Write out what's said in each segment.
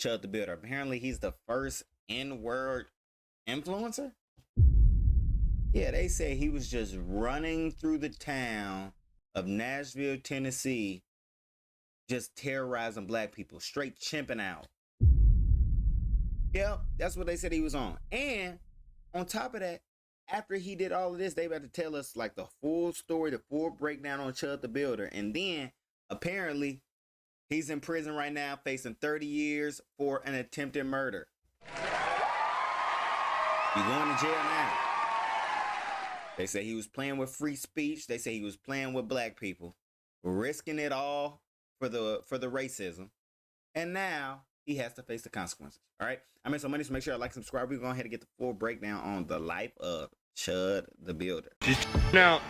ChudTheBuilder. Apparently, he's the first N-word influencer. Yeah, they say he was just running through the town of Nashville, Tennessee, just terrorizing black people, straight chimping out. Yeah, that's what they said he was on. And on top of that, after he did all of this, they about to tell us like the full story, the full breakdown on ChudTheBuilder. And then apparently he's in prison right now facing 30 years for an attempted murder. He's going to jail now. They say he was playing with free speech. They say he was playing with black people, risking it all for the racism. And now he has to face the consequences. All right. I'm MasoMoney, so make sure I like, subscribe. We're going ahead and get the full breakdown on the life of ChudTheBuilder. Now,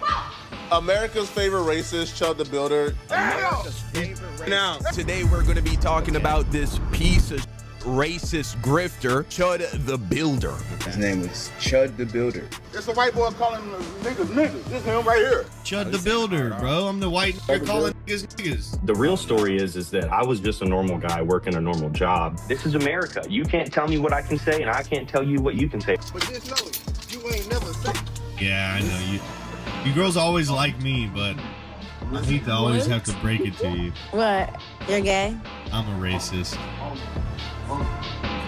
America's favorite racist, ChudTheBuilder. America's favorite racist. Now, today we're going to be talking about this piece of racist grifter, ChudTheBuilder. His name is ChudTheBuilder. It's a white boy calling niggas niggas. This is him right here. ChudTheBuilder, bro. I'm the white nigga calling niggas niggas. The real story is that I was just a normal guy working a normal job. This is America. You can't tell me what I can say, and I can't tell you what you can say. But just know, you ain't never say. Yeah, I know. You girls always like me, but I hate to always have to break it to you. What? You're gay? I'm a racist.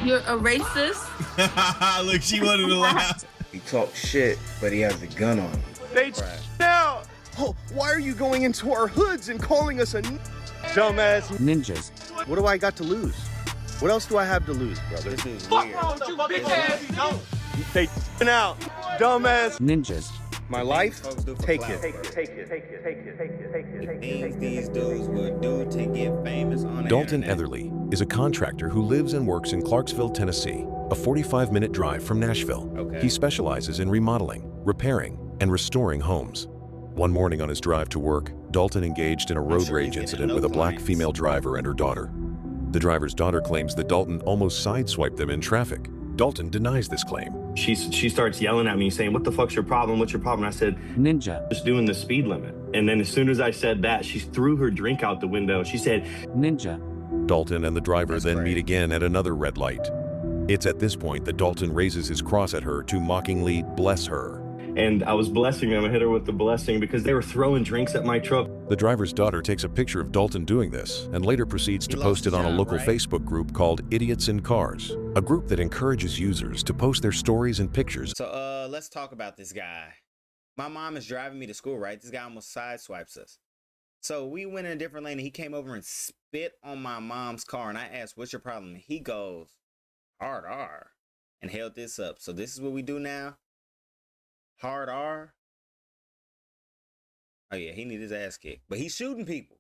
You're a racist? Look, she wanted to laugh. He talks shit, but he has a gun on him. They now. Oh, why are you going into our hoods and calling us a dumbass Ninjas. What do I got to lose? What else do I have to lose, brother? This is weird. They now, dumbass Ninjas. My life, take it. The things these dudes would do to get famous on the Dalton internet. Etherly is a contractor who lives and works in Clarksville, Tennessee, a 45-minute drive from Nashville. Okay. He specializes in remodeling, repairing, and restoring homes. One morning on his drive to work, Dalton engaged in a road sure rage he's incident getting with a no black clients. female driver and her daughter. The driver's daughter claims that Dalton almost sideswiped them in traffic. Dalton denies this claim. She starts yelling at me saying, "What the fuck's your problem? What's your problem?" I said, Ninja. "Just doing the speed limit." And then as soon as I said that, she threw her drink out the window. She said, Ninja. Dalton and the driver That's then great. meet again at another red light. It's at this point that Dalton raises his cross at her to mockingly bless her. and I was blessing them. I hit her with the blessing because they were throwing drinks at my truck. The driver's daughter takes a picture of Dalton doing this and later proceeds to post it on a local Facebook group called Idiots in Cars, a group that encourages users to post their stories and pictures. So let's talk about this guy. My mom is driving me to school, right? This guy almost sideswipes us. So we went in a different lane and he came over and spit on my mom's car, and I asked, "What's your problem?" And he goes, "Hard R," and held this up. So this is what we do now. Hard R. Oh yeah, he need his ass kicked, but he's shooting people.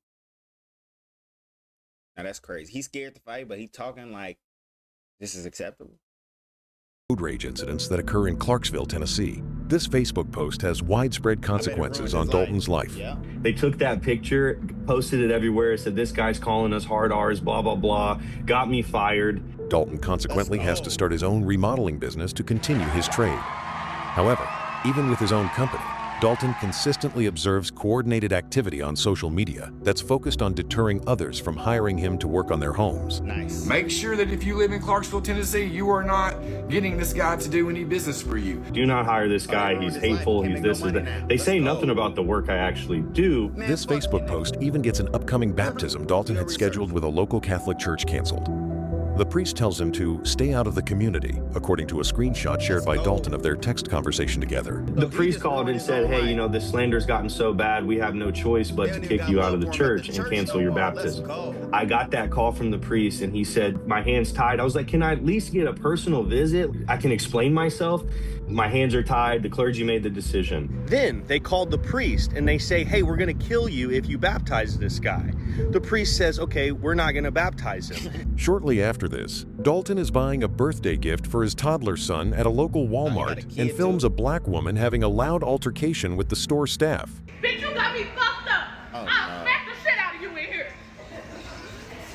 Now that's crazy. He's scared to fight, but he talking like this is acceptable. Road rage incidents that occur in Clarksville, Tennessee. This Facebook post has widespread consequences on Dalton's life. Yeah. They took that picture, posted it everywhere, said this guy's calling us hard R's, blah, blah, blah, got me fired. Dalton consequently has to start his own remodeling business to continue his trade. However, even with his own company, Dalton consistently observes coordinated activity on social media that's focused on deterring others from hiring him to work on their homes. Nice. Make sure that if you live in Clarksville, Tennessee, you are not getting this guy to do any business for you. Do not hire this guy. He's hateful. He's this and that. They say nothing about the work I actually do. This Facebook post even gets an upcoming baptism Dalton had scheduled with a local Catholic church canceled. The priest tells him to stay out of the community, according to a screenshot shared by Dalton of their text conversation together. The priest called and said, hey, you know, this slander's gotten so bad, we have no choice but to kick you out of the church and cancel your baptism. I got that call from the priest and he said, my hand's tied. I was like, can I at least get a personal visit? I can explain myself. My hands are tied. The clergy made the decision. Then they called the priest and they say, hey, we're going to kill you if you baptize this guy. The priest says, okay, we're not going to baptize him. Shortly after this, Dalton is buying a birthday gift for his toddler son at a local Walmart and films a black woman having a loud altercation with the store staff. Bitch, you got me fucked up. Oh, I'll no. smack the shit out of you in here.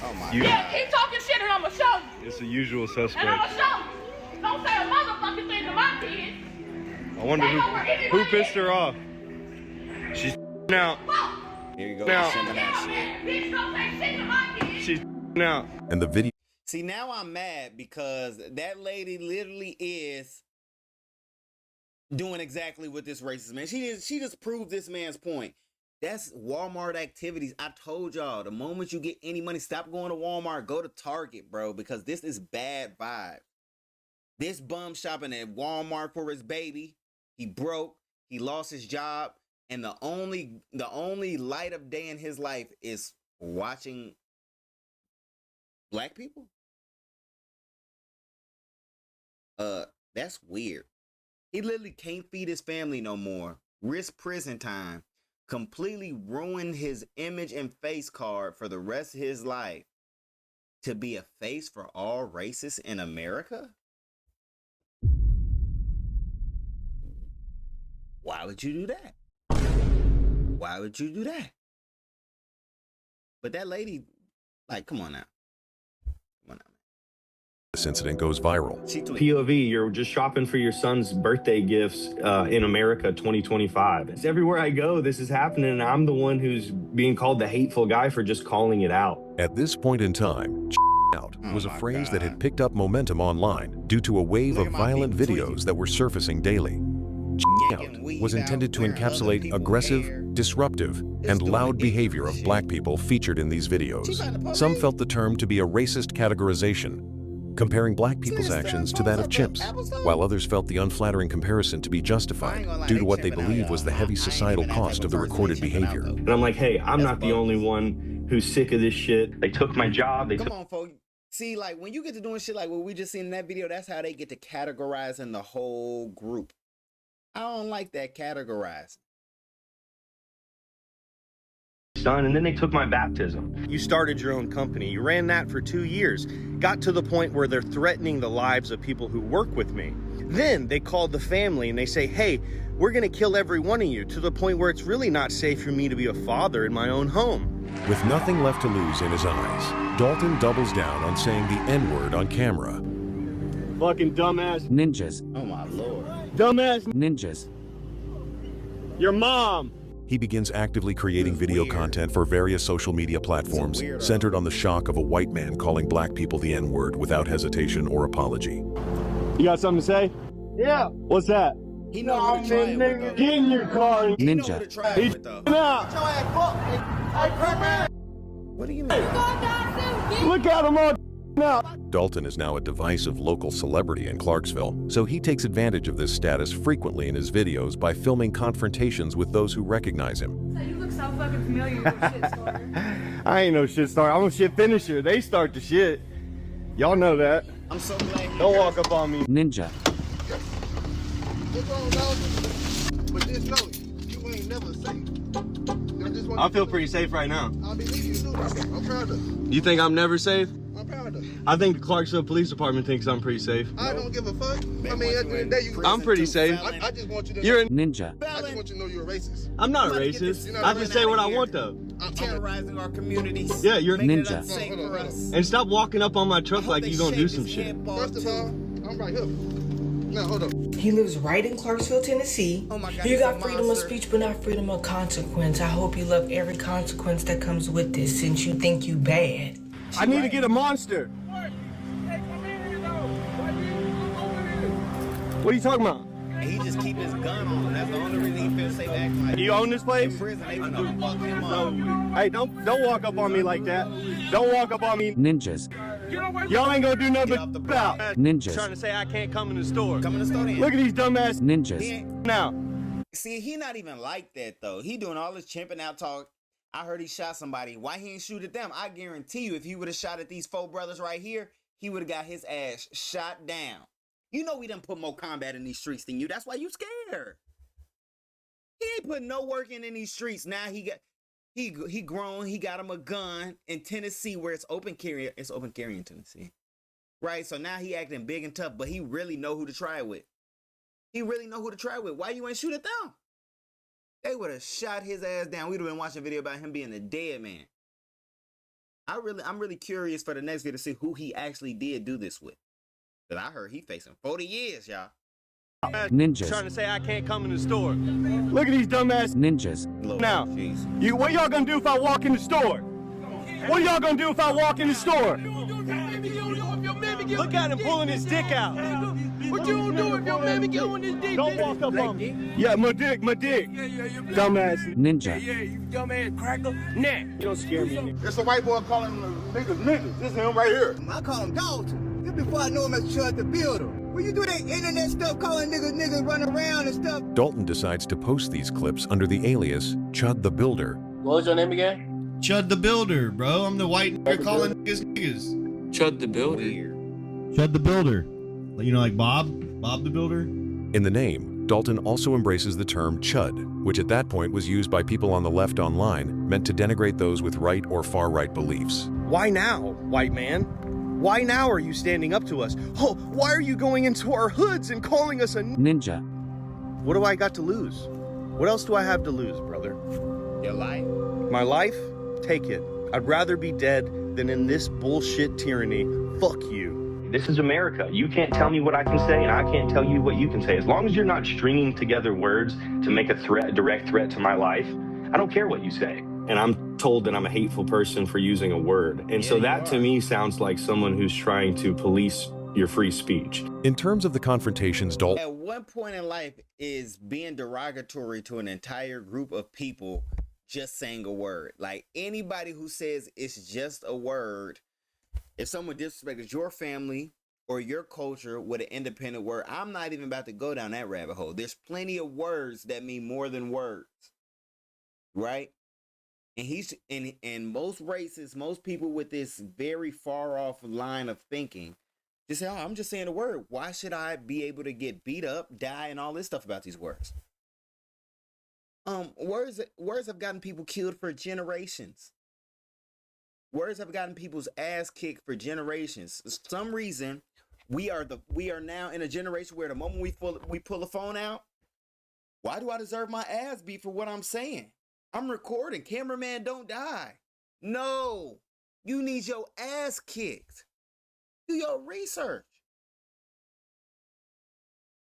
Oh my Yeah, God. keep talking shit and I'ma show you. It's the usual And I'ma suspect. show you. Don't say a motherfucking thing to my kids. I wonder who pissed her off. She's out. Here you go. Now- Sending that shit. Bitch, don't say shit to my kids. She's out. And the video See, now I'm mad because that lady literally is doing exactly what this racist man. She just proved this man's point. That's Walmart activities. I told y'all, the moment you get any money, stop going to Walmart, go to Target, bro, because this is bad vibe. This bum shopping at Walmart for his baby. He broke. He lost his job. And the only light of day in his life is watching black people. That's weird. He literally can't feed his family no more. Risk prison time. Completely ruined his image and face card for the rest of his life. To be a face for all racists in America? Why would you do that? Why would you do that? But that lady, like, come on now. Come on now. This incident goes viral. POV, you're just shopping for your son's birthday gifts in America 2025. It's everywhere I go, this is happening, and I'm the one who's being called the hateful guy for just calling it out. At this point in time, out was a phrase that had picked up momentum online due to a wave of violent videos that were surfacing daily. Out was intended to encapsulate aggressive, disruptive, and loud behavior of black people featured in these videos. Some felt the term to be a racist categorization, comparing black people's actions to that of chimps, while others felt the unflattering comparison to be justified due to what they believe was the heavy societal cost of the recorded behavior. And I'm like, hey, I'm not the only one who's sick of this shit. They took my job. Come on, folks. See, like, when you get to doing shit like what we just seen in that video, that's how they get to categorizing the whole group. I don't like that categorizing. Son, and then they took my baptism. You started your own company. You ran that for 2 years. Got to the point where they're threatening the lives of people who work with me. Then they called the family and they say, hey, we're going to kill every one of you, to the point where it's really not safe for me to be a father in my own home. With nothing left to lose in his eyes, Dalton doubles down on saying the N-word on camera. Fucking dumbass ninjas. Oh my Lord. Dumbass ninjas. Your mom. He begins actively creating video content for various social media platforms centered on the shock of a white man calling black people the N-word without hesitation or apology. You got something to say? Yeah. What's that? He knows who to try it with, though. Get in your car. He know Ninja. who to try it with, though. What do you mean? Look at him all now. Dalton is now a divisive local celebrity in Clarksville, so he takes advantage of this status frequently in his videos by filming confrontations with those who recognize him. You look so fucking familiar with shit starter. I ain't no shit starter. I'm a shit finisher. They start the shit. Y'all know that. I'm so glad. Don't walk up on me. Ninja. What's wrong, dog? But just know, you ain't never safe. I feel pretty safe right now. I believe you too. I'm proud of. You think I'm never safe? I'm proud of. I think the Clarksville Police Department thinks I'm pretty safe. I don't give a fuck. I mean, at the end of the day, you. I'm pretty safe. I just want you to. You're a Ninja. I just want you to know you're a racist. I'm not a I'm about to get racist. this- I just say what I want though. Terrorizing our communities. Yeah, you're making it ninja. unsafe for us. And stop walking up on my truck like you gonna do some shit. First of all, I'm right here. Now hold up. He lives right in Clarksville, Tennessee. Oh my God, You he's got a freedom of monster. speech, but not freedom of consequence. I hope you love every consequence that comes with this, since you think you bad. I need to get a monster. What are you talking about? He just keep his gun on him. That's the only reason he feels safe acting like You own this place? in prison. They gonna fuck him up. Hey, don't walk up on me like that. Don't walk up on me. Ninjas. Y'all ain't gonna do nothing Get off the but out. Ninjas. Trying to say I can't come in the store. Come in the store then. Look at these dumbass He Ninjas. ain't- now. See, he not even like that though. He doing all this chimping out talk. I heard he shot somebody. Why he ain't shoot at them? I guarantee you, if he would have shot at these 4 brothers right here, he would have got his ass shot down. You know we done put more combat in these streets than you. That's why you scared. He ain't putting no work in these streets. Now he grown. He got him a gun in Tennessee where it's open carry. It's open carry in Tennessee, right? So now he acting big and tough, but he really know who to try it with. He really know who to try it with. Why you ain't shoot at them? They would have shot his ass down. We'd have been watching a video about him being a dead man. I'm really curious for the next video to see who he actually did do this with. Because I heard he facing 40 years, y'all. Ninjas. Trying to say I can't come in the store. Look at these dumbass Ninjas. Lord, now. jeez. What y'all gonna do if I walk in the store? What are y'all gonna do if I walk in the store? Look at him pulling his dick out. What you gonna do if your mammy get on this dick? Don't walk up on me. Yeah, my dick. Dumbass. Ninja. You dumbass cracker. Nah, you don't scare me. It's a white boy calling niggas. This is him right here. I call him Dalton. This before I know him as ChudTheBuilder. When you do that internet stuff, calling niggas run around and stuff. Dalton decides to post these clips under the alias ChudTheBuilder. What was your name again? ChudTheBuilder, bro. I'm the white nigga calling niggas. ChudTheBuilder. ChudTheBuilder. You know, like Bob the Builder? In the name, Dalton also embraces the term chud, which at that point was used by people on the left online, meant to denigrate those with right or far-right beliefs. Why now, white man? Why now are you standing up to us? Oh, why are you going into our hoods and calling us a ninja? What do I got to lose? What else do I have to lose, brother? Your life. My life? Take it. I'd rather be dead than in this bullshit tyranny. Fuck you. This is America. You can't tell me what I can say, and I can't tell you what you can say. As long as you're not stringing together words to make a direct threat to my life, I don't care what you say. And I'm told that I'm a hateful person for using a word. And so that to me sounds like someone who's trying to police your free speech. In terms of the confrontations, Dalton... At what point in life is being derogatory to an entire group of people just saying a word? Like, anybody who says it's just a word, if someone disrespects your family or your culture with an independent word, I'm not even about to go down that rabbit hole. There's plenty of words that mean more than words, right? And most racists, most people with this very far off line of thinking, just say, "Oh, I'm just saying a word. Why should I be able to get beat up, die, and all this stuff about these words?" Words have gotten people killed for generations. Words have gotten people's ass kicked for generations. For some reason, we are now in a generation where the moment we pull a phone out, why do I deserve my ass beat for what I'm saying? I'm recording. Cameraman, don't die. No, you need your ass kicked. Do your research.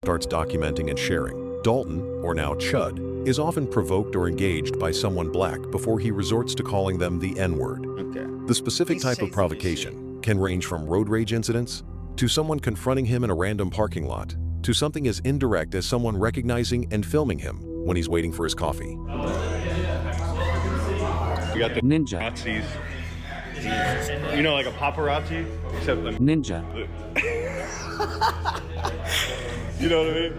Starts documenting and sharing. Dalton, or now Chud, is often provoked or engaged by someone black before he resorts to calling them the N-word. Okay. The specific type of provocation can range from road rage incidents, to someone confronting him in a random parking lot, to something as indirect as someone recognizing and filming him when he's waiting for his coffee. We got the ninja. Nazis. You know, like a paparazzi, except the ninja. You know what I mean?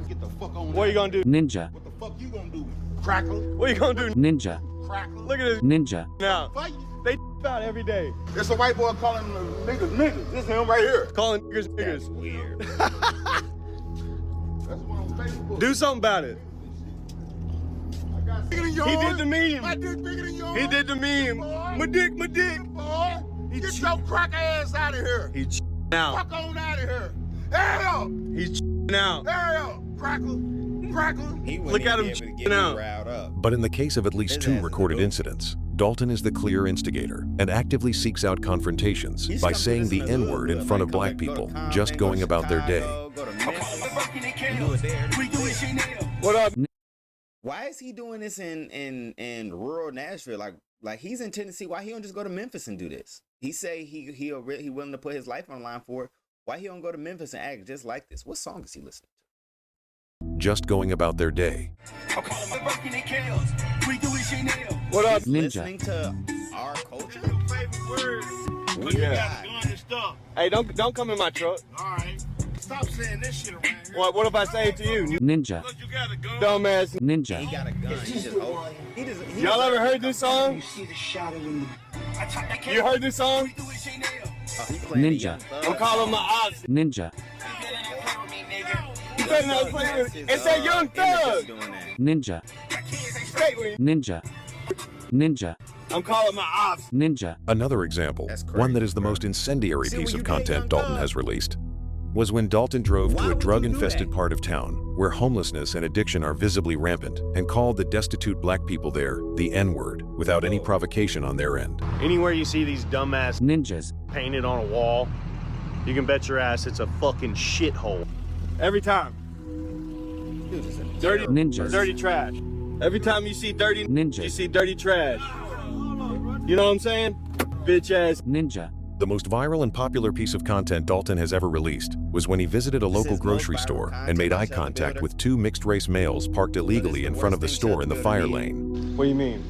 Get the fuck on. What are you gonna do? Ninja. What the fuck you gonna do? Crackle. What are you gonna do? Ninja. Crackle. Look at this Ninja. now. Fight. They out every day. It's a white boy calling niggas. This is him right here. Calling niggas. That's weird. That's what on Facebook. Do something about it. I got bigger than yours. He did the meme. My dick bigger than yours. He did the meme. My dick. Boy, get your crack ass out of here. He's out. Fuck on out of here. Hell. He's out. Hell. Crackle. He Look at him able to get me now. riled up. But in the case of at least 2 recorded incidents, Dalton is the clear instigator and actively seeks out confrontations by saying the N-word in front of black people, just going about their day. What up? Why is he doing this in rural Nashville? Like he's in Tennessee. Why he don't just go to Memphis and do this? He say he willing to put his life on the line for it. Why he don't go to Memphis and act just like this? What song is he listening to? Just going about their day. What up? Listening to our culture? Hey, don't come in my truck. Alright. Stop saying this shit around here. What if I say it to you? Ninja. Dumbass. Ninja. He got a gun. Y'all ever heard this song? You heard this song? Ninja. I'm calling my ops. Ninja. You better not play with it. It's that Young Thug. Ninja. Straight with it. Ninja. Ninja. I'm calling my ops. Ninja. Another example, one that is the most incendiary piece of content Dalton has released, was when Dalton drove to a drug-infested part of town where homelessness and addiction are visibly rampant and called the destitute black people there the N-word without any provocation on their end. Anywhere you see these dumbass ninjas painted on a wall, you can bet your ass it's a fucking shithole. Every time. Dirty ninjas. Dirty trash. Every time you see dirty ninjas, you see dirty trash. You know what I'm saying? Bitch ass ninja. The most viral and popular piece of content Dalton has ever released was when he visited a local grocery store and made eye contact with two mixed-race males parked illegally in front of the store in the fire lane. What do you mean?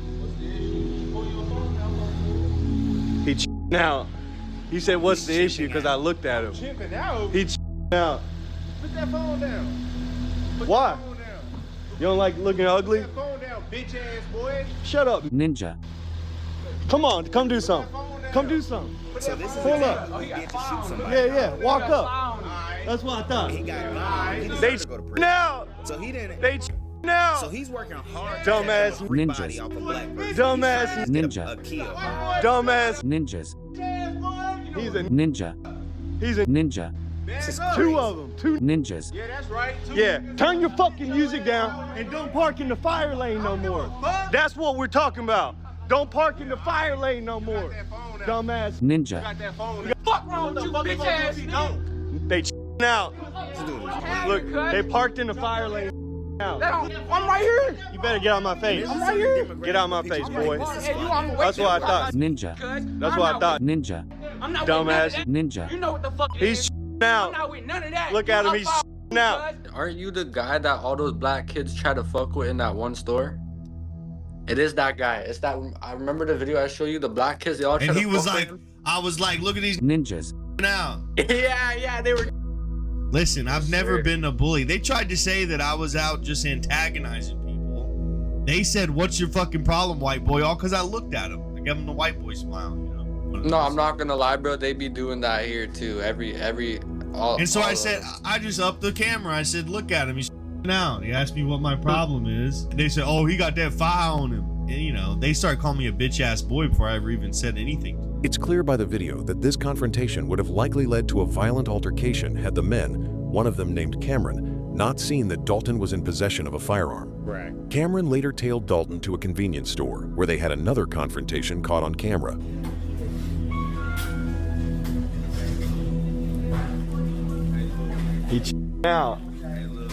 He ch***ing out. He said, what's the issue? Because I looked at him. He ch***ing out. Put that phone down. Why? You don't like looking ugly? Put that phone down, bitch ass boy. Shut up. Ninja. Come on, come do something. Come do something. So this is Pull the up. time you get to shoot somebody. Yeah, walk up. That's what I thought. He got bombed. He They deserved to go to prison. now. So he didn't. They now. So he's working hard to Dumbass get a free ninjas. body off a black person. Dumbass He's trying to get ninja. a kill. Dumbass. Ninjas. He's a Ninja. he's a Ninja. two of them. Two. Ninjas. Yeah, that's right. Yeah. Turn your fucking music down and don't park in the fire lane no more. That's what we're talking about. Don't park in the fire lane no more. Dumbass. Ninja. Fuck wrong with you, bitch ass nigga. They out. Look, they parked in the fire lane now. I'm right here. You better get out my face. I'm right here. Get out my face, boy. Hey, you, I'm That's what I thought. Ninja. That's what I thought. Ninja. I'm not Dumbass. with none of that. Ninja. You know what the fuck it He's is. I'm out. not with none of that. Look at him. He's out. Aren't you the guy that all those black kids try to fuck with in that one store? It is that guy. It's that. I remember the video I showed you. The black kids, they all try And to he was fuck like, with him. I was like, look at these Ninjas. now. Yeah, they were. Listen, I've never Sure. been a bully. They tried to say that I was out just antagonizing people. They said, what's your fucking problem, white boy? All because I looked at him. I gave him the white boy smile, you know. No, I'm not gonna lie, bro. They be doing that here too. All. And so all I of said, them. I just upped the camera. I said, look at him. He's out. He asked me what my problem is. They said, oh, he got that fire on him. And, you know, they started calling me a bitch ass boy before I ever even said anything. It's clear by the video that this confrontation would have likely led to a violent altercation had the men, one of them named Cameron, not seen that Dalton was in possession of a firearm. Right. Cameron later tailed Dalton to a convenience store where they had another confrontation caught on camera. He out.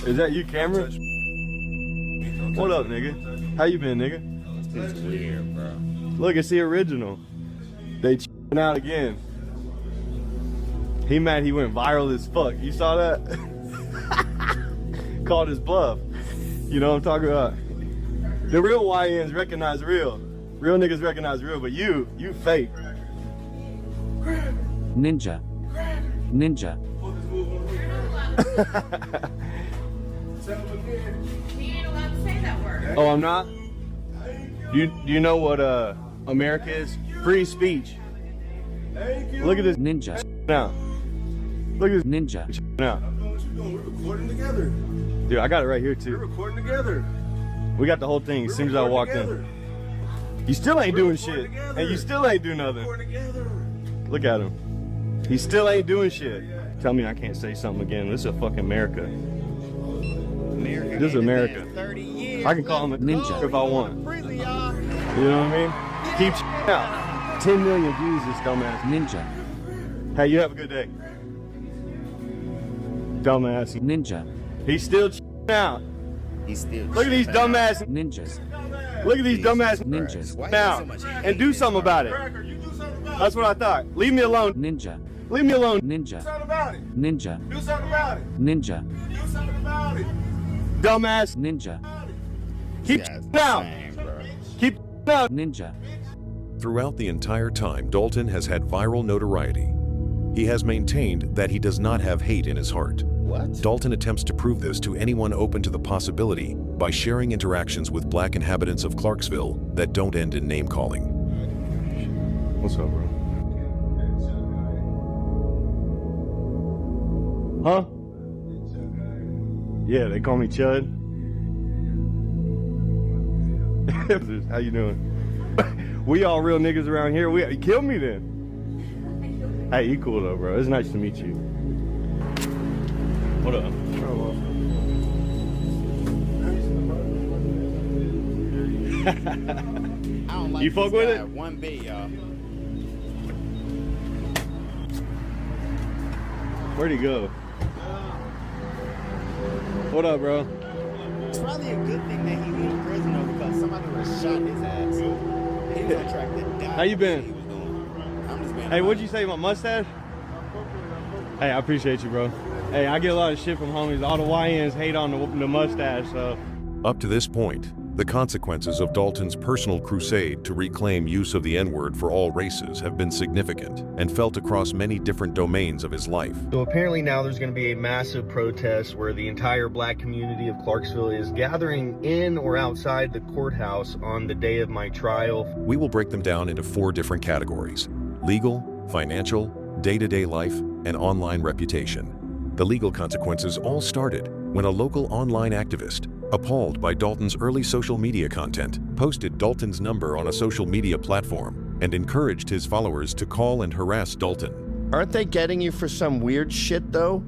Is that you, Cameron? What up, nigga? How you been, nigga? It's weird, bro. Look, it's the original. They out again. He mad he went viral as fuck. You saw that? Called his bluff. You know what I'm talking about? The real YNs recognize real. Real niggas recognize real, but you fake. Ninja. Ninja. He ain't allowed to say that word. Oh, I'm not? Do you know what America is? Free speech. Look at this Ninja. now. Look at this Ninja. now. We're recording together. Dude, I got it right here We're too. recording together. We got the whole thing as soon as I walked in. You still ain't doing shit. And you still ain't doing nothing. Look at him. He still ain't doing shit. Tell me I can't say something again. This is a fucking America. This is America. 30 years. I can call him a Ninja. if I want. Prison, y'all. You know what I mean? Keep out. 10 million views, this dumbass. Ninja. Hey, you have a good day. Dumbass. Ninja. He's still out. He's still. Look at these dumbass. Ninjas. Look at these dumbass Ninjas. Why you now. so much hate And do in this something about it. That's what I thought. Leave me alone. Ninja. Leave me alone. Ninja. Something about it. Ninja. Do something about it. Ninja. Do something about it. Dumbass. Ninja. Keep Guy's out. insane, bro. Keep out. Ninja. Throughout the entire time, Dalton has had viral notoriety. He has maintained that he does not have hate in his heart. What? Dalton attempts to prove this to anyone open to the possibility by sharing interactions with black inhabitants of Clarksville that don't end in name-calling. What's up, bro? Huh? Yeah, they call me Chud. How you doing? We all real niggas around here. You killed me then. Hey, you cool though, bro. It's nice to meet you. What up? I don't like You fuck this with guy it? one bit, y'all. Where'd he go? What up, bro? It's probably a good thing that he was in prison though, because somebody would have shot his ass. He was on track to die. How you been? He was doing. I'm just being Hey, what'd you say, my mustache? Hey, I appreciate you, bro. Hey, I get a lot of shit from homies. All the YNs hate on the mustache, so. Up to this point, the consequences of Dalton's personal crusade to reclaim use of the N-word for all races have been significant and felt across many different domains of his life. So apparently now there's going to be a massive protest where the entire black community of Clarksville is gathering in or outside the courthouse on the day of my trial. We will break them down into 4 different categories: legal, financial, day-to-day life, and online reputation. The legal consequences all started when a local online activist, appalled by Dalton's early social media content, posted Dalton's number on a social media platform and encouraged his followers to call and harass Dalton. Aren't they getting you for some weird shit, though?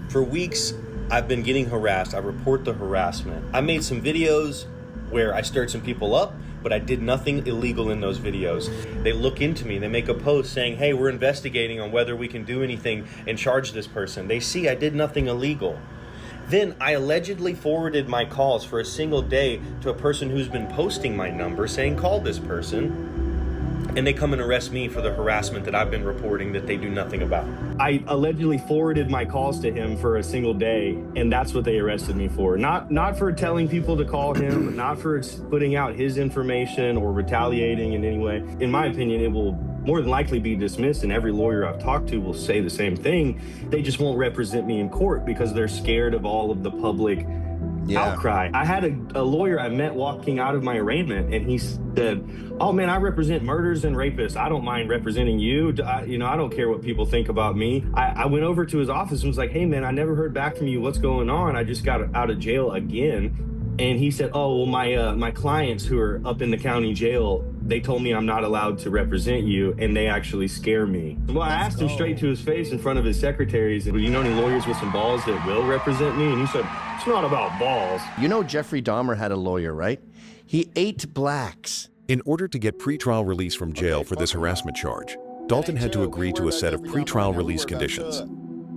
For weeks, I've been getting harassed. I report the harassment. I made some videos where I stirred some people up, but I did nothing illegal in those videos. They look into me, they make a post saying, hey, we're investigating on whether we can do anything and charge this person. They see I did nothing illegal. Then I allegedly forwarded my calls for a single day to a person who's been posting my number saying, call this person. And they come and arrest me for the harassment that I've been reporting that they do nothing about. I allegedly forwarded my calls to him for a single day, and that's what they arrested me for. Not for telling people to call him, not for putting out his information or retaliating in any way. In my opinion, it will more than likely be dismissed, and every lawyer I've talked to will say the same thing. They just won't represent me in court because they're scared of all of the public outcry. I had a lawyer I met walking out of my arraignment, and he said, oh man, I represent murderers and rapists. I don't mind representing you. I don't care what people think about me. I went over to his office and was like, hey man, I never heard back from you. What's going on? I just got out of jail again. And he said, oh, well, my clients who are up in the county jail, they told me I'm not allowed to represent you, and they actually scare me. Well, I asked him straight to his face in front of his secretaries, do you know any lawyers with some balls that will represent me? And he said, it's not about balls. You know Jeffrey Dahmer had a lawyer, right? He ate blacks. In order to get pretrial release from jail for this harassment charge, Dalton had to agree to a set of pretrial release conditions.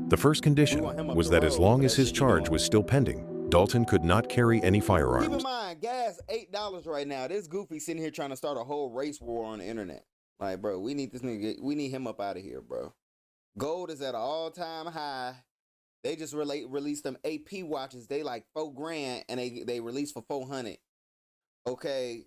The first condition was that as long as his charge was still pending, Dalton could not carry any firearms. Keep in mind, gas $8 right now. This goofy sitting here trying to start a whole race war on the internet. Like, bro, we need this nigga. We need him up out of here, bro. Gold is at an all-time high. They just released them AP watches. They like $4,000, and they released for $400. Okay.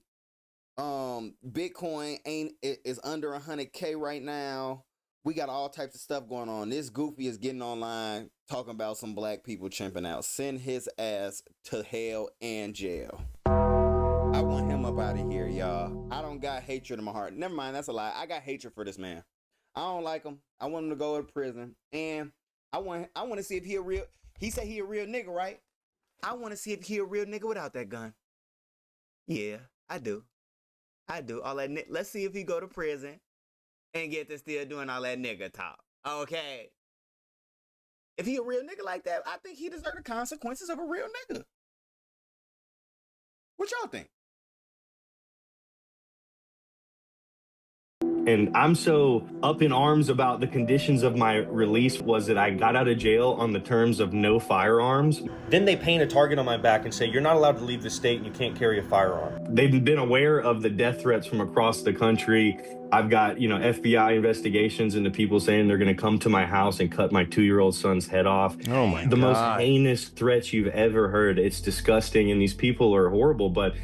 Bitcoin is under 100K right now. We got all types of stuff going on. This goofy is getting online talking about some black people chimping out. Send his ass to hell and jail. I want him up out of here, y'all. I don't got hatred in my heart. Never mind, that's a lie. I got hatred for this man. I don't like him. I want him to go to prison. And I want to see if he a real. He said he a real nigga, right? I want to see if he a real nigga without that gun. Yeah, I do. All that. Let's see if he go to prison and get to still doing all that nigga talk. Okay. If he a real nigga like that, I think he deserves the consequences of a real nigga. What y'all think? And I'm so up in arms about the conditions of my release was that I got out of jail on the terms of no firearms. Then they paint a target on my back and say, you're not allowed to leave the state and you can't carry a firearm. They've been aware of the death threats from across the country. I've got, FBI investigations into people saying they're going to come to my house and cut my 2-year-old son's head off. Oh my God. The most heinous threats you've ever heard. It's disgusting, and these people are horrible, but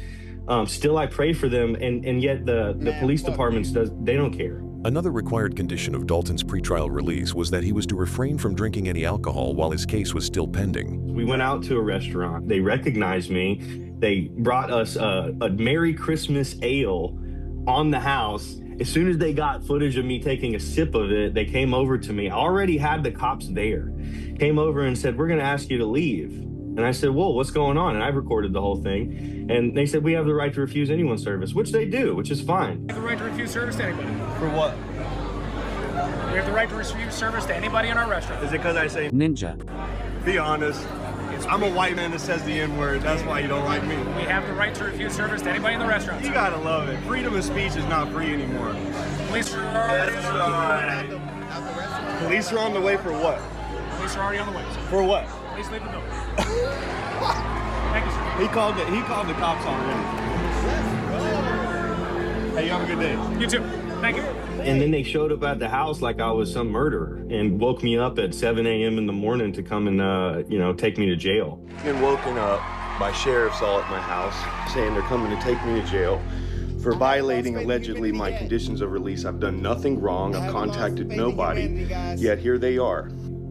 still I pray for them, and yet the police departments, they don't care. Another required condition of Dalton's pretrial release was that he was to refrain from drinking any alcohol while his case was still pending. We went out to a restaurant. They recognized me. They brought us a Merry Christmas ale on the house. As soon as they got footage of me taking a sip of it, they came over to me. I already had the cops there. Came over and said, we're going to ask you to leave. And I said, whoa, what's going on? And I recorded the whole thing. And they said, we have the right to refuse anyone service, which they do, which is fine. We have the right to refuse service to anybody. For what? We have the right to refuse service to anybody in our restaurant. Is it because I say ninja? Be honest. I'm a white man that says the N-word. That's why you don't like me. We have the right to refuse service to anybody in the restaurant. You gotta love it. Freedom of speech is not free anymore. Police are Police are on the way for what? Police are already on the way. For what? Please leave the building. Thank you, sir. He called the cops already. Hey, you have a good day. You too. Thank you. And then they showed up at the house like I was some murderer and woke me up at 7 a.m. in the morning to come and, take me to jail. Been woken up by sheriffs all at my house saying they're coming to take me to jail for violating allegedly my conditions of release. I've done nothing wrong. I've contacted nobody, yet here they are.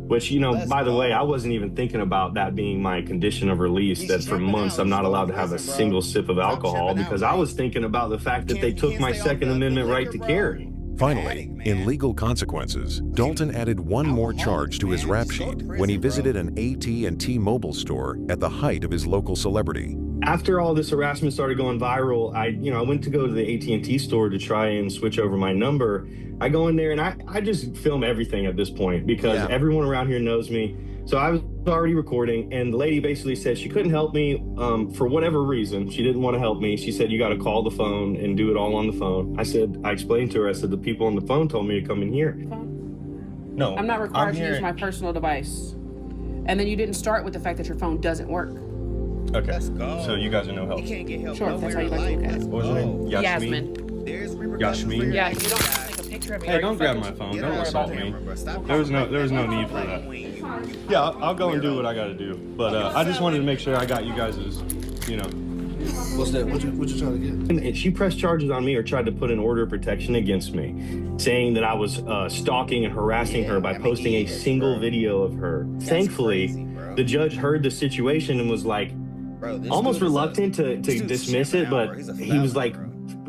Which, by the way, I wasn't even thinking about that being my condition of release, that for months I'm not allowed to have a single sip of alcohol, because I was thinking about the fact that they took my Second Amendment right to carry. Finally, in legal consequences, Dalton added one more charge to his rap sheet when he visited an AT&T Mobile store at the height of his local celebrity. After all this harassment started going viral, I went to go to the AT&T store to try and switch over my number. I go in there and I just film everything at this point because everyone around here knows me. So I was already recording, and the lady basically said she couldn't help me for whatever reason. She didn't want to help me. She said, you got to call the phone and do it all on the phone. I explained to her, I said, the people on the phone told me to come in here. No, I'm not required to use my personal device. And then you didn't start with the fact that your phone doesn't work. Okay, so you guys are no help. Sure, if that's how you like to look at it. What was her name? Yasmin. Yasmin? Yeah, you don't have to take a picture of me. Hey, don't grab my phone. Don't assault me. There was no need for that. Yeah, I'll go and do what I got to do. But I just wanted to make sure I got you guys' What's that? What you trying to get? And she pressed charges on me or tried to put an order of protection against me, saying that I was stalking and harassing her by posting a single video of her. Thankfully, the judge heard the situation and was like, almost reluctant to dismiss it, but he was like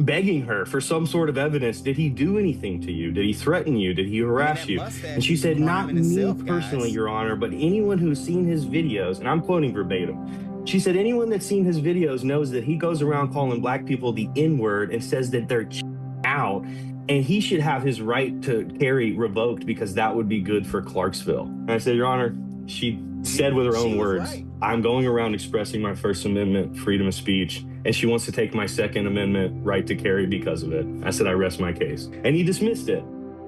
begging her for some sort of evidence. Did he do anything to you? Did he threaten you? Did he harass you? And she said, not me personally, Your Honor, but anyone who's seen his videos, and I'm quoting verbatim. She said, anyone that's seen his videos knows that he goes around calling black people the N-word and says that they're out, and he should have his right to carry revoked because that would be good for Clarksville. And I said, Your Honor, she said with her own words, I'm going around expressing my First Amendment freedom of speech, and she wants to take my Second Amendment right to carry because of it. I said, I rest my case. And he dismissed it.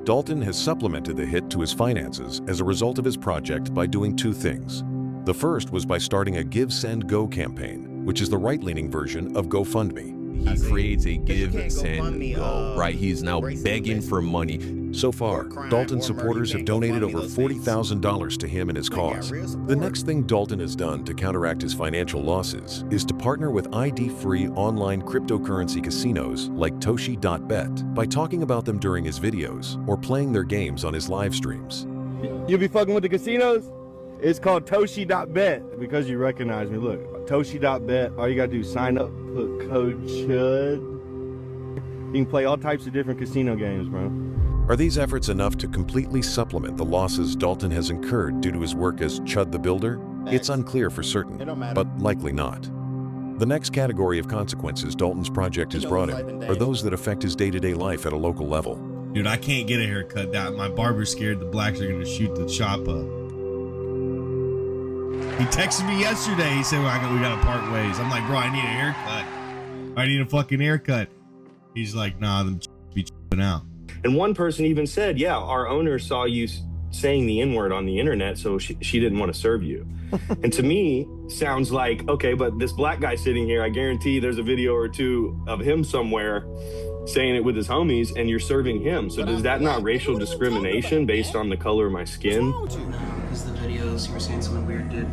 Dalton has supplemented the hit to his finances as a result of his project by doing two things. The first was by starting a Give, Send, Go campaign, which is the right-leaning version of GoFundMe. He creates a give, send, go, right? He's now begging for money. So far, Dalton's supporters have donated over $40,000 to him and his cause. The next thing Dalton has done to counteract his financial losses is to partner with ID-free online cryptocurrency casinos like Toshi.bet by talking about them during his videos or playing their games on his live streams. You'll be fucking with the casinos? It's called Toshi.bet because you recognize me. Look, Toshi.bet. All you gotta do is sign up, put code CHUD. You can play all types of different casino games, bro. Are these efforts enough to completely supplement the losses Dalton has incurred due to his work as Chud the Builder? It's unclear for certain, but likely not. The next category of consequences Dalton's project has brought him are those that affect his day-to-day life at a local level. Dude, I can't get a haircut. My barber's scared the blacks are gonna shoot the shop up. He texted me yesterday. He said, well, we gotta part ways. I'm like, bro, I need a haircut. I need a fucking haircut. He's like, nah, them be chipping out. And one person even said, yeah, our owner saw you saying the N-word on the internet, so she didn't want to serve you. And to me, sounds like, okay, but this black guy sitting here, I guarantee there's a video or two of him somewhere saying it with his homies, and you're serving him. So does that not racial discrimination based on the color of my skin? Because the videos you were saying someone weird did.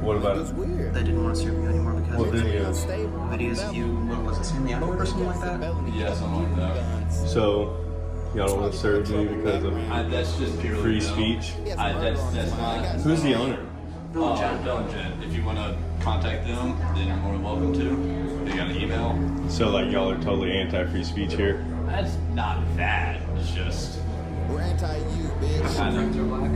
What about it? They didn't want to serve you anymore because what videos? Videos of you, what was it, saying the N-word or something like that? Yeah, something like that. So, y'all don't want to serve me because of that's just purely free speech? That's not. Who's the owner? Bill and Jen. If you want to contact them, then you're more than welcome to. They got an email. So, like, y'all are totally anti-free speech here? That's not that. It's just. We're anti-you, bitch. I think they're black.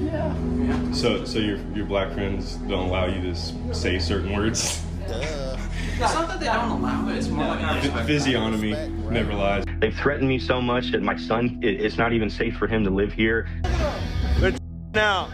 Yeah. So your black friends don't allow you to say certain words? It's not that they don't allow it, it's more like our respect. Physiognomy never lies. They've threatened me so much that my son, it's not even safe for him to live here. Now.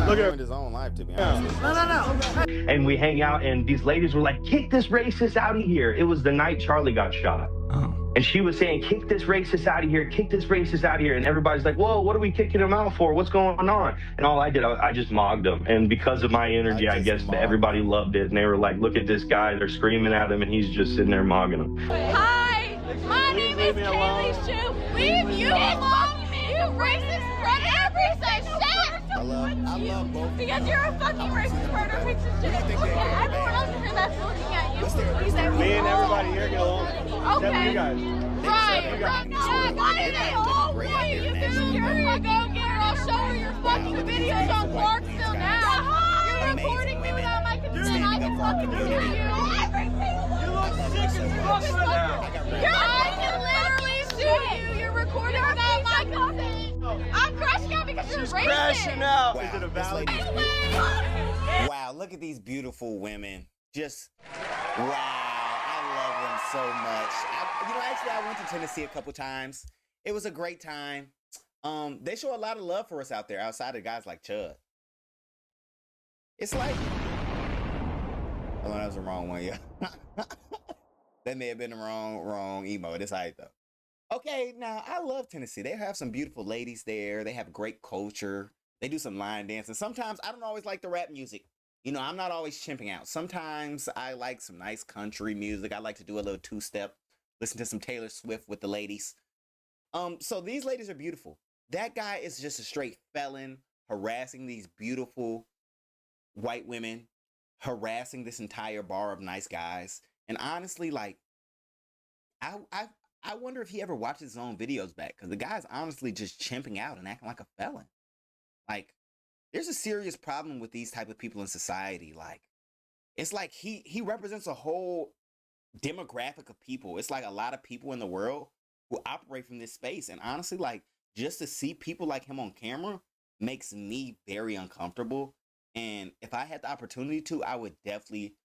Look at his own life, to be honest. No. And we hang out, and these ladies were like, kick this racist out of here. It was the night Charlie got shot. Oh. And she was saying, kick this racist out of here, kick this racist out of here. And everybody's like, whoa, what are we kicking him out for? What's going on? And all I did, I just mogged them. And because of my energy, I guess everybody loved it. And they were like, look at this guy. They're screaming at him, and he's just sitting there mogging them. Hi! My name is Kaylee Shu. Leave you alone, you racist predator piece of shit. I love both. Because you're a fucking racist predator piece of shit. Look at everyone else here that's looking at you. Me and everybody here get along. Okay. You guys. Right. Why do they all want you? You're a go-getter. I'll show her your fucking videos on Clarksville now. You're recording me without my consent. I can fucking hear you. You look sick as fuck right now. I can literally sue you. You're recording without my consent. I'm crashing out because you're racist. Crashing out. Wow, Is it a this valid? Wow, look at these beautiful women. Just, wow, I love them so much. Actually, I went to Tennessee a couple times. It was a great time. They show a lot of love for us out there, outside of guys like Chud. It's like, oh, that was the wrong one, yeah. That may have been the wrong emo. It's all right, though. Okay, now, I love Tennessee. They have some beautiful ladies there. They have great culture. They do some line dancing. Sometimes, I don't always like the rap music. You know, I'm not always chimping out. Sometimes I like some nice country music. I like to do a little two-step, listen to some Taylor Swift with the ladies. So these ladies are beautiful. That guy is just a straight felon, harassing these beautiful white women, harassing this entire bar of nice guys. And honestly, like, I wonder if he ever watches his own videos back, because the guy's honestly just chimping out and acting like a felon. Like, there's a serious problem with these type of people in society. Like, it's like he represents a whole demographic of people. It's like a lot of people in the world who operate from this space. And honestly, like, just to see people like him on camera makes me very uncomfortable. And if I had the opportunity to, I would definitely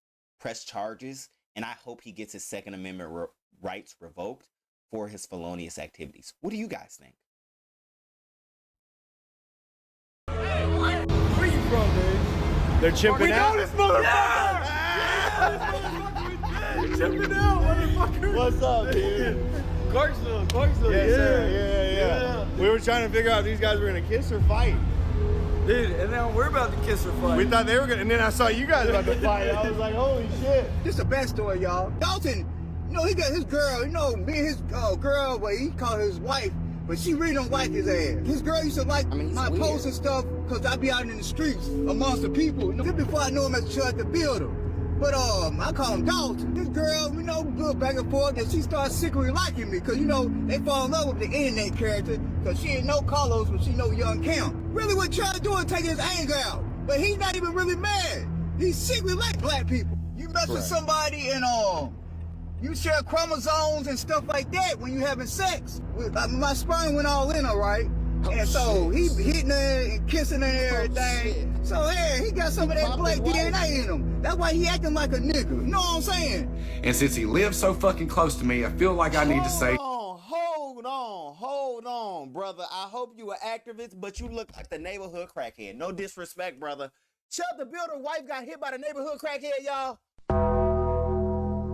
press charges. And I hope he gets his Second Amendment rights revoked for his felonious activities. What do you guys think? Where you from, man? They're chimping out. We know this motherfucker! Yeah! Chimping out, motherfucker! What's up, dude? Clarksville, Yes, yeah. sir. Yeah. We were trying to figure out if these guys were gonna kiss or fight. Dude, and now we're about to kiss or fight. We thought they were gonna, and then I saw you guys about to fight. I was like, holy shit. This is a backstory, y'all. Dalton, you know, he got his girl, you know, me and his girl, well, he called her his wife, but she really don't like his ass. His girl used to like my posts and stuff, because I be out in the streets amongst the people. You know, just before I knew him as ChudTheBuilder. But I call him Dalton. This girl, you know, go back and forth, and she started secretly liking me, because, you know, they fall in love with the internet character, because she ain't know Carlos, but she know Young Cam. Really what trying to do is take his anger out. But he's not even really mad. He secretly like black people. You mess with somebody and you share chromosomes and stuff like that when you having sex. My sperm went all in, all right? And so he hitting her and kissing her and everything. So yeah, he got some of that black DNA in him. That's why he acting like a nigga. You know what I'm saying? And since he lives so fucking close to me, I feel like I need to say. Hold on, brother. I hope you an activist, but you look like the neighborhood crackhead. No disrespect, brother. ChudTheBuilder wife got hit by the neighborhood crackhead, y'all.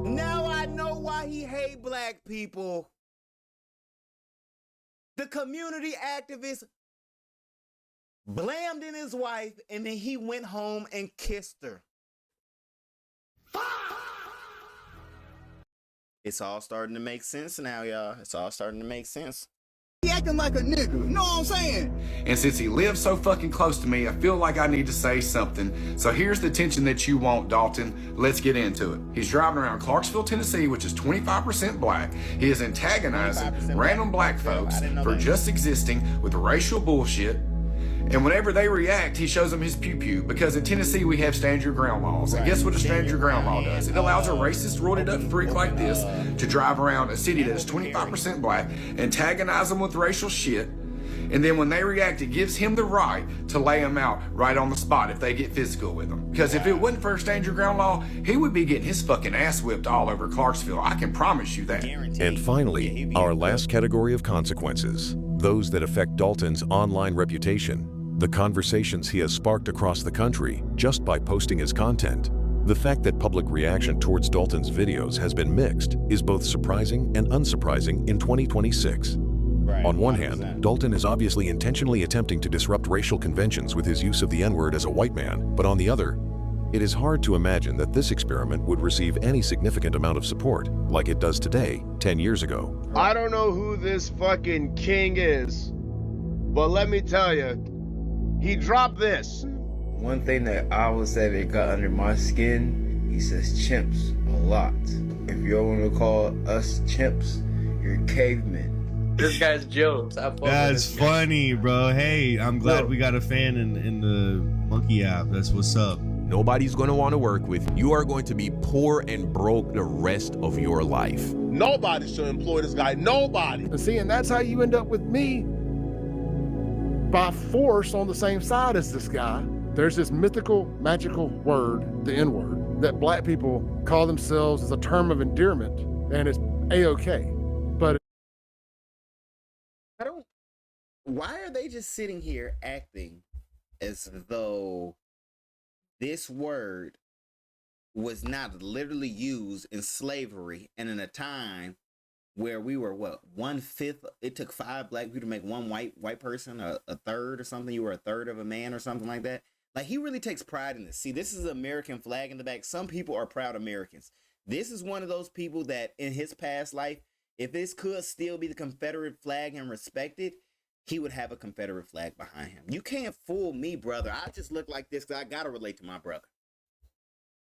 Now I know why he hate black people. The community activist blamed in his wife, and then he went home and kissed her. It's all starting to make sense now, y'all. It's all starting to make sense. He acting like a nigga. You know what I'm saying? And since he lives so fucking close to me, I feel like I need to say something. So here's the tension that you want, Dalton. Let's get into it. He's driving around Clarksville, Tennessee, which is 25% black. He is antagonizing random black folks for just existing with racial bullshit. And whenever they react, he shows them his pew-pew, because in Tennessee we have stand your ground laws. And guess what a stand your ground law does? It allows a racist, roided up freak like this to drive around a city that is 25% black, antagonize them with racial shit, and then when they react, it gives him the right to lay them out right on the spot if they get physical with them. Because if it wasn't for a stand your ground law, he would be getting his fucking ass whipped all over Clarksville. I can promise you that. And finally, our last category of consequences, those that affect Dalton's online reputation, the conversations he has sparked across the country just by posting his content. The fact that public reaction towards Dalton's videos has been mixed is both surprising and unsurprising in 2026. On one hand, Dalton is obviously intentionally attempting to disrupt racial conventions with his use of the N-word as a white man, but on the other, it is hard to imagine that this experiment would receive any significant amount of support like it does today, 10 years ago. I don't know who this fucking king is, but let me tell you, he dropped this. One thing that I always say that got under my skin, he says chimps a lot. If you want to call us chimps, you're cavemen. This guy's jokes. That's funny, bro. Hey, I'm glad we got a fan in the Monkey app. That's what's up. Nobody's going to want to work with you. You are going to be poor and broke the rest of your life. Nobody should employ this guy. Nobody. And see, and that's how you end up with me by force on the same side as this guy. There's this mythical, magical word, the N-word, that black people call themselves as a term of endearment, and it's A-OK. But why are they just sitting here acting as though this word was not literally used in slavery and in a time where we were, what, 1/5? It took 5 black people to make one white person a third or something. You were a third of a man or something like that. Like, he really takes pride in this. See, this is the American flag in the back. Some people are proud Americans. This is one of those people that in his past life, if this could still be the Confederate flag and respected, he would have a Confederate flag behind him. You can't fool me, brother. I just look like this because I got to relate to my brother.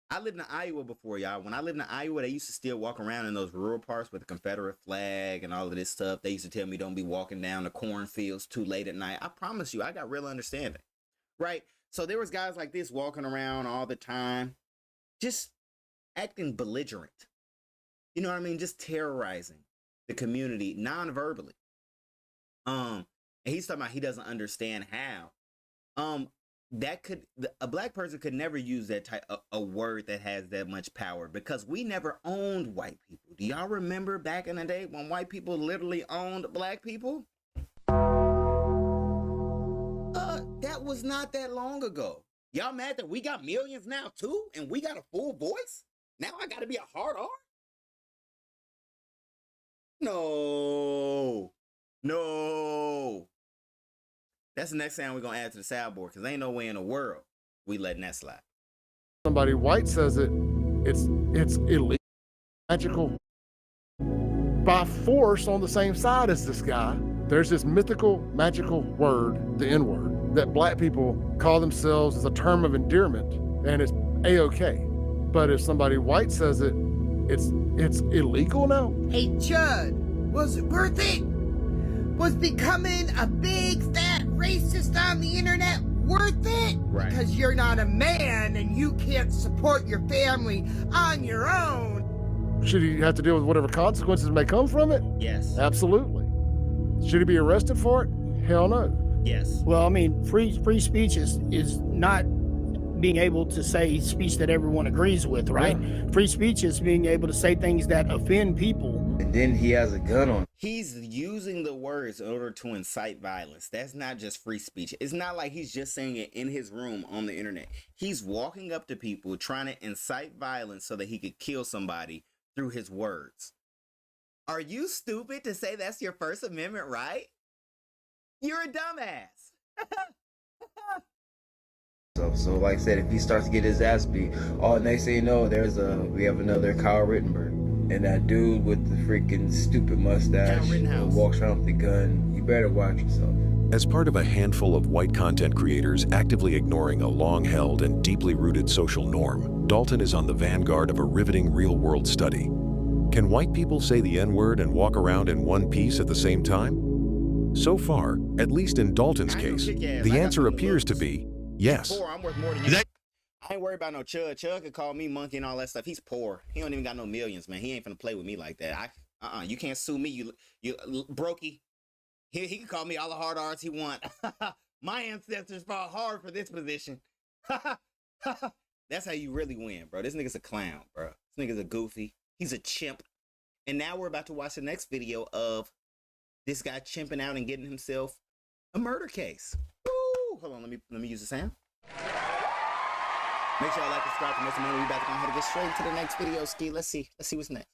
I lived in Iowa before, y'all. When I lived in Iowa, they used to still walk around in those rural parts with the Confederate flag and all of this stuff. They used to tell me don't be walking down the cornfields too late at night. I promise you, I got real understanding, right? So there was guys like this walking around all the time, just acting belligerent. You know what I mean? Just terrorizing the community non-verbally. And he's talking about he doesn't understand how. A black person could never use that type a word that has that much power because we never owned white people. Do y'all remember back in the day when white people literally owned black people? That was not that long ago. Y'all mad that we got millions now too, and we got a full voice? Now I got to be a hard R? No. That's the next sound we're going to add to the soundboard because ain't no way in the world we letting that slide. somebody white says it, it's illegal, magical, by force on the same side as this guy. There's this mythical, magical word, the N-word, that black people call themselves as a term of endearment, and it's A-OK. But if somebody white says it, it's illegal now? Hey, Chud, was it worth it? Was becoming a big, fat racist on the internet worth it? Right. Because you're not a man and you can't support your family on your own. Should he have to deal with whatever consequences may come from it? Yes. Absolutely. Should he be arrested for it? Hell no. Yes. Well, I mean, free speech is not being able to say speech that everyone agrees with, right? Yeah. Free speech is being able to say things that offend people. And then he has a gun on. He's using the words in order to incite violence. That's not just free speech. It's not like he's just saying it in his room on the internet. He's walking up to people trying to incite violence so that he could kill somebody through his words. Are you stupid to say that's your First Amendment right? You're a dumbass. So like I said, if he starts to get his ass beat, next thing you know, we have another Kyle Rittenberg. And that dude with the freaking stupid mustache who walks around with the gun. You better watch yourself. As part of a handful of white content creators actively ignoring a long-held and deeply rooted social norm, Dalton is on the vanguard of a riveting real-world study. Can white people say the N-word and walk around in one piece at the same time? So far, at least in Dalton's case, the answer appears to be yes. Poor, I'm worth more than you. I ain't worried about no Chud. Chud could call me monkey and all that stuff. He's poor. He don't even got no millions, man. He ain't finna play with me like that. You can't sue me, you brokey. He can call me all the hard R's he want. My ancestors fought hard for this position. That's how you really win, bro. This nigga's a clown, bro. This nigga's a goofy. He's a chimp. And now we're about to watch the next video of this guy chimping out and getting himself a murder case. Ooh, hold on, let me use the sound. Make sure y'all like, subscribe to MasoMoney. We about to go ahead and get straight into the next video, Ski. Let's see what's next.